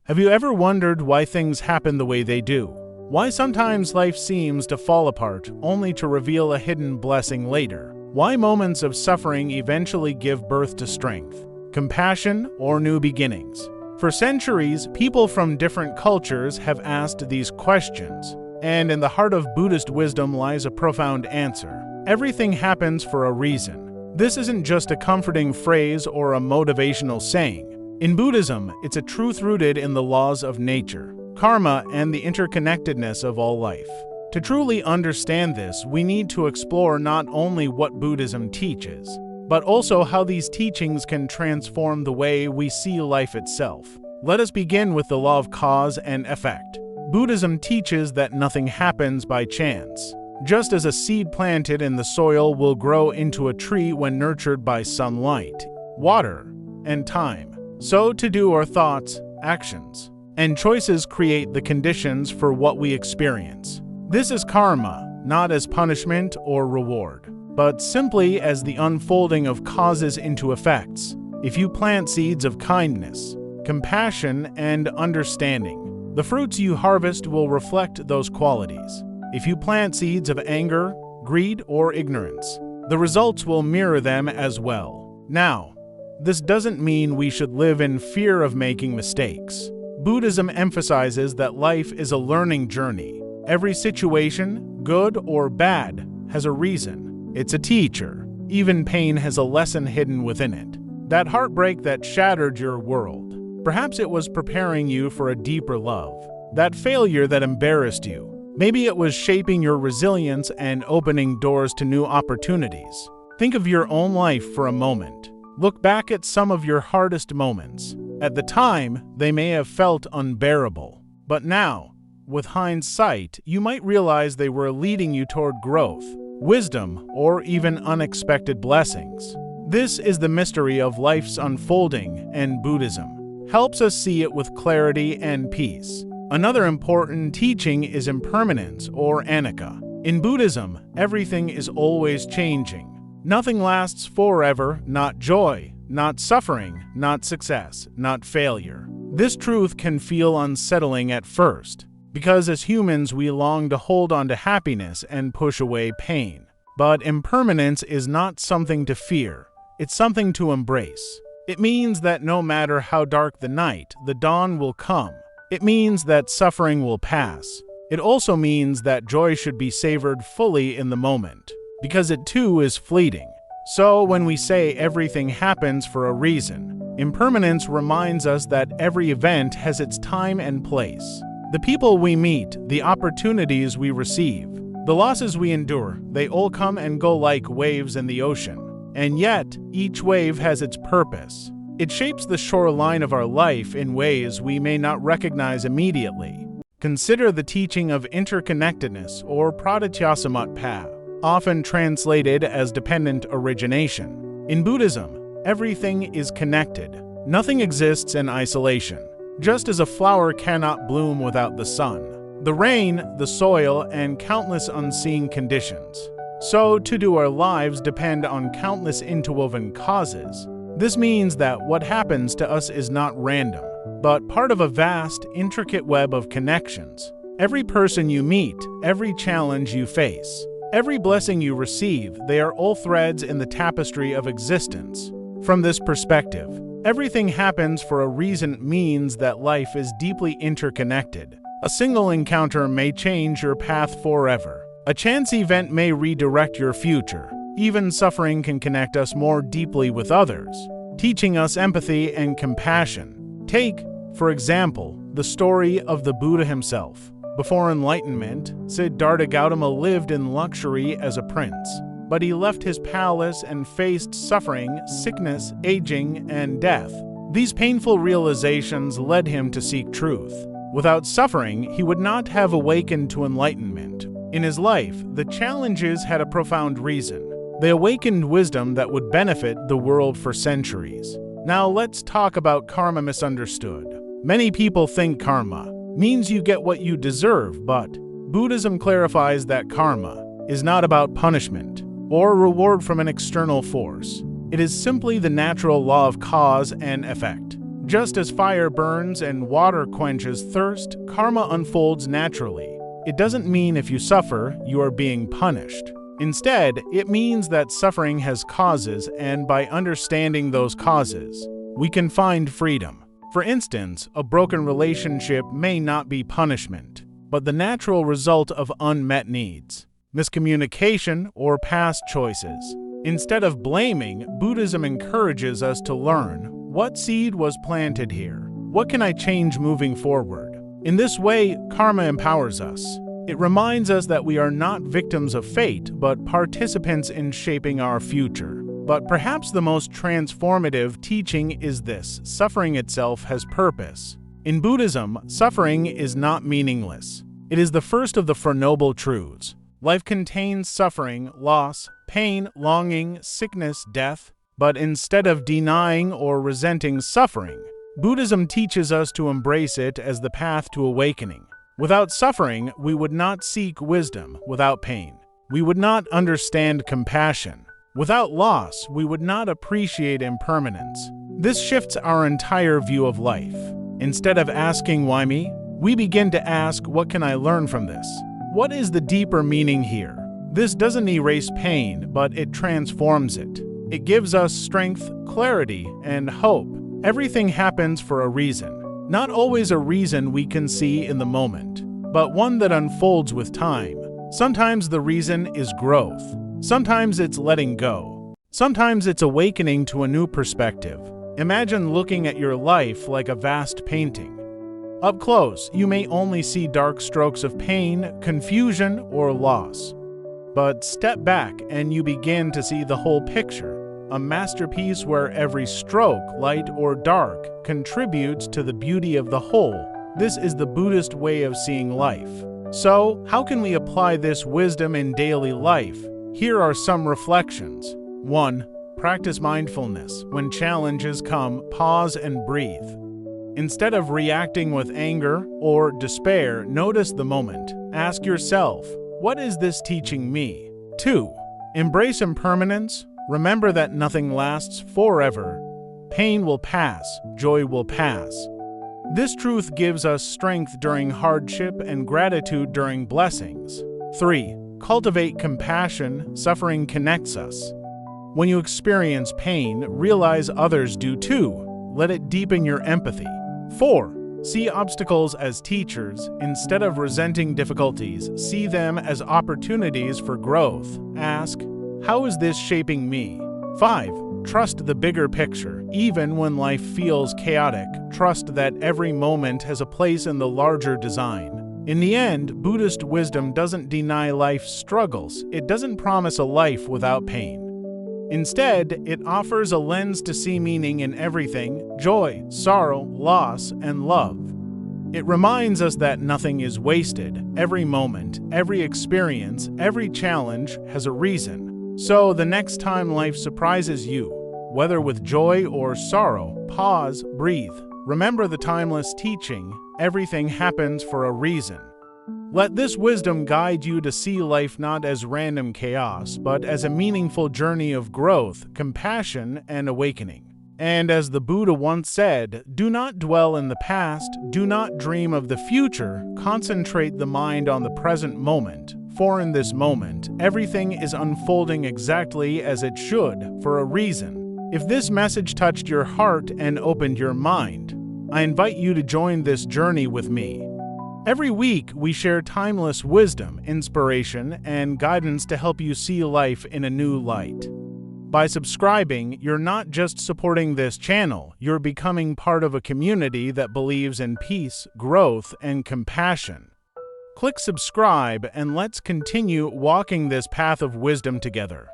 Have you ever wondered why things happen the way they do? Why sometimes life seems to fall apart only to reveal a hidden blessing later? Why moments of suffering eventually give birth to strength, compassion, or new beginnings? For centuries, people from different cultures have asked these questions, and in the heart of Buddhist wisdom lies a profound answer. Everything happens for a reason. This isn't just a comforting phrase or a motivational saying. In Buddhism, it's a truth rooted in the laws of nature, karma, and the interconnectedness of all life. To truly understand this, we need to explore not only what Buddhism teaches, but also how these teachings can transform the way we see life itself. Let us begin with the law of cause and effect. Buddhism teaches that nothing happens by chance. Just as a seed planted in the soil will grow into a tree when nurtured by sunlight, water, and time, so too do our thoughts, actions, and choices create the conditions for what we experience. This is karma, not as punishment or reward, but simply as the unfolding of causes into effects. If you plant seeds of kindness, compassion, and understanding, the fruits you harvest will reflect those qualities. If you plant seeds of anger, greed, or ignorance, the results will mirror them as well. Now, this doesn't mean we should live in fear of making mistakes. Buddhism emphasizes that life is a learning journey. Every situation, good or bad, has a reason. It's a teacher. Even pain has a lesson hidden within it. That heartbreak that shattered your world, perhaps it was preparing you for a deeper love. That failure that embarrassed you, maybe it was shaping your resilience and opening doors to new opportunities. Think of your own life for a moment. Look back at some of your hardest moments. At the time, they may have felt unbearable. But now, with hindsight, you might realize they were leading you toward growth, wisdom, or even unexpected blessings. This is the mystery of life's unfolding, and Buddhism helps us see it with clarity and peace. Another important teaching is impermanence or anicca. In Buddhism, everything is always changing. Nothing lasts forever, not joy, not suffering, not success, not failure. This truth can feel unsettling at first, because as humans we long to hold on to happiness and push away pain. But impermanence is not something to fear, it's something to embrace. It means that no matter how dark the night, the dawn will come. It means that suffering will pass. It also means that joy should be savored fully in the moment, because it too is fleeting. So when we say everything happens for a reason, impermanence reminds us that every event has its time and place. The people we meet, the opportunities we receive, the losses we endure, they all come and go like waves in the ocean. And yet, each wave has its purpose. It shapes the shoreline of our life in ways we may not recognize immediately. Consider the teaching of interconnectedness or pratityasamutpad, often translated as dependent origination. In Buddhism, everything is connected. Nothing exists in isolation. Just as a flower cannot bloom without the sun, the rain, the soil, and countless unseen conditions, so too do our lives depend on countless interwoven causes. This means that what happens to us is not random, but part of a vast, intricate web of connections. Every person you meet, every challenge you face, every blessing you receive, they are all threads in the tapestry of existence. From this perspective, everything happens for a reason means that life is deeply interconnected. A single encounter may change your path forever. A chance event may redirect your future. Even suffering can connect us more deeply with others, teaching us empathy and compassion. Take, for example, the story of the Buddha himself. Before enlightenment, Siddhartha Gautama lived in luxury as a prince, but he left his palace and faced suffering, sickness, aging, and death. These painful realizations led him to seek truth. Without suffering, he would not have awakened to enlightenment. In his life, the challenges had a profound reason. They awakened wisdom that would benefit the world for centuries. Now let's talk about karma misunderstood. Many people think karma means you get what you deserve, but Buddhism clarifies that karma is not about punishment or reward from an external force. It is simply the natural law of cause and effect. Just as fire burns and water quenches thirst, karma unfolds naturally. It doesn't mean if you suffer, you are being punished. Instead, it means that suffering has causes, and by understanding those causes, we can find freedom. For instance, a broken relationship may not be punishment, but the natural result of unmet needs, miscommunication, or past choices. Instead of blaming, Buddhism encourages us to learn, what seed was planted here? What can I change moving forward? In this way, karma empowers us. It reminds us that we are not victims of fate, but participants in shaping our future. But perhaps the most transformative teaching is this: suffering itself has purpose. In Buddhism, suffering is not meaningless. It is the first of the Four Noble Truths. Life contains suffering, loss, pain, longing, sickness, death. But instead of denying or resenting suffering, Buddhism teaches us to embrace it as the path to awakening. Without suffering, we would not seek wisdom. Without pain, we would not understand compassion. Without loss, we would not appreciate impermanence. This shifts our entire view of life. Instead of asking why me, we begin to ask, what can I learn from this? What is the deeper meaning here? This doesn't erase pain, but it transforms it. It gives us strength, clarity, and hope. Everything happens for a reason. Not always a reason we can see in the moment, but one that unfolds with time. Sometimes the reason is growth. Sometimes it's letting go. Sometimes it's awakening to a new perspective. Imagine looking at your life like a vast painting. Up close, you may only see dark strokes of pain, confusion, or loss. But step back and you begin to see the whole picture. A masterpiece where every stroke, light or dark, contributes to the beauty of the whole. This is the Buddhist way of seeing life. So, how can we apply this wisdom in daily life? Here are some reflections. 1. Practice mindfulness. When challenges come, pause and breathe. Instead of reacting with anger or despair, notice the moment. Ask yourself, what is this teaching me? 2. Embrace impermanence. Remember that nothing lasts forever. Pain will pass, joy will pass. This truth gives us strength during hardship and gratitude during blessings. 3. Cultivate compassion. Suffering connects us. When you experience pain, realize others do too. Let it deepen your empathy. 4. See obstacles as teachers. Instead of resenting difficulties, see them as opportunities for growth. Ask, how is this shaping me? 5. Trust the bigger picture. Even when life feels chaotic, trust that every moment has a place in the larger design. In the end, Buddhist wisdom doesn't deny life's struggles. It doesn't promise a life without pain. Instead, it offers a lens to see meaning in everything: joy, sorrow, loss, and love. It reminds us that nothing is wasted. Every moment, every experience, every challenge has a reason. So the next time life surprises you, whether with joy or sorrow, pause, breathe. Remember the timeless teaching, everything happens for a reason. Let this wisdom guide you to see life not as random chaos, but as a meaningful journey of growth, compassion, and awakening. And as the Buddha once said, do not dwell in the past, do not dream of the future, concentrate the mind on the present moment. For in this moment, everything is unfolding exactly as it should, for a reason. If this message touched your heart and opened your mind, I invite you to join this journey with me. Every week, we share timeless wisdom, inspiration, and guidance to help you see life in a new light. By subscribing, you're not just supporting this channel, you're becoming part of a community that believes in peace, growth, and compassion. Click subscribe and let's continue walking this path of wisdom together.